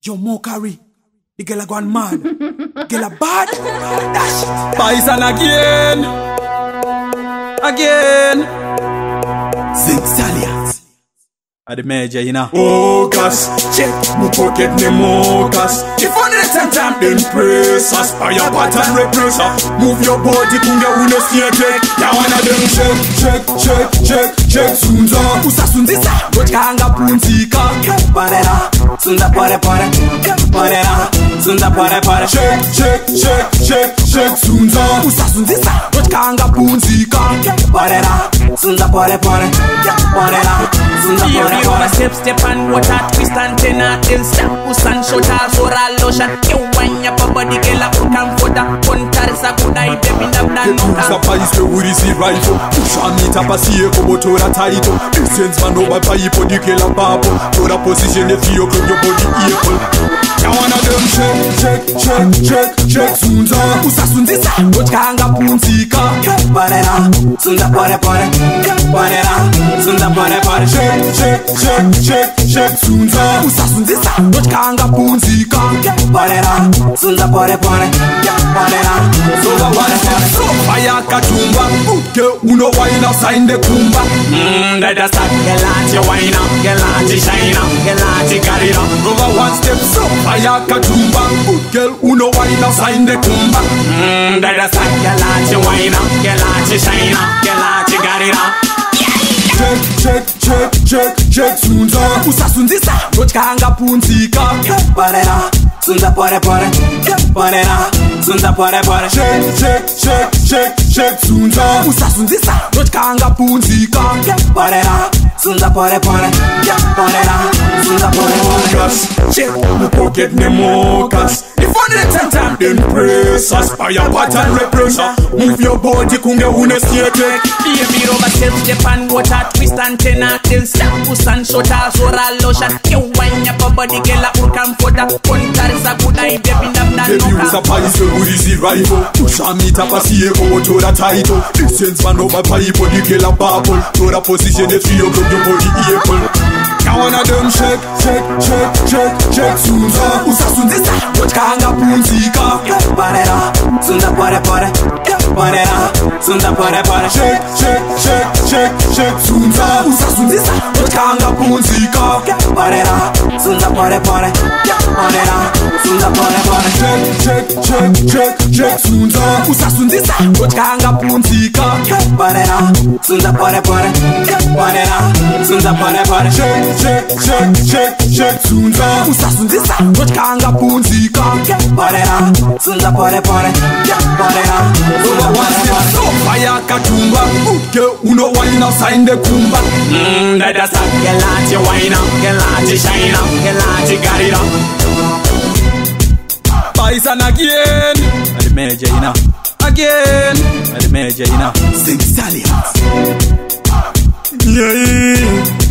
Yo, Mokari, the girl a gone mad. Girl a bad. Dash. Bison again. Zing Stallions. At the major, you know. Focus, check my pocket me mocus. If on the time then press us, fire pattern repressor. Move your body, kunga uno steer check. Ya wanna them check. Sunza, usa sunzisa. Gochanga punzika. Parera, sunza pare. Sunza pare. Check. Sunza, usa sunzisa. Gochanga punzika. Parera, sunza pare. Parera, sunza pare. Step and water, twist and ten and step. Usan shota, sora lotion. You wine your body, girl up, come for that. Contarsa good eye, baby, no Sapayise uri si rifle. Ushamita pasiye kobotora title. Distance man over paipo dikela papo. Tora position if you from your body equal. Ya wanna them check. Sunza, usa sunzisa. Gochanga punzika. Parera, sunza pare. Parera, sunza pare. Check. Sunza, usa sunzisa. Gochanga punzika. Parera, sunza pare. Parera, sunza pare. Fire katumba. Ke uno wine sign the kumba. Let us start. Gelati wine up, gelati shine up, gelati carry up. Over one step so fire katumba. Girl uno wine sign the kumba. Let us start. Gelati wine up, gelati shine up, gelati carry up. Check. Sunza, usa sunzisa. Gochanga punzika. Parera, sunza pare. Parera, sunza pare. Check. Sunza, usa sunzisa. Gochanga punzika. Parera, sunza pare. Parera, sunza pare. Check my pocket me mocus. If on the time then press us, fire pattern repressor. Move your body, kunga uno steer check. Baby, over step and water, twist and ten and step. Usan shota, sora lotion. You wine your body, girl up, come for that. Contarsa good eye, baby, Baby, usapayise uri si rifle. Ushamita pasiye kobotora title. Distance man over paipo dikela papo. Tora position if you from your body equal. Ya wanna them check. Sunza, usa sunzisa. Gochanga punzika. Parera, sunza pare. Parera, sunza pare. Check. Sunza, usa sunzisa. Gochanga punzika. Parera, sunza pare. Parera, sunza pare. Check. Sunza, usa sunzisa. Gochanga punzika. Parera, sunza pare. Parera, sunza pare. Check. Sunza, usa sunzisa. Gochanga punzika. Parera, sunza pare. Parera, sunza pare. So fire katumba. Ke uno wine sign the kumba. Let us start. Gelati wine up, gelati shine up, gelati carry up. Bison again. At the major, you know. Again. At the major, you know. Zing Stallions. Yeah.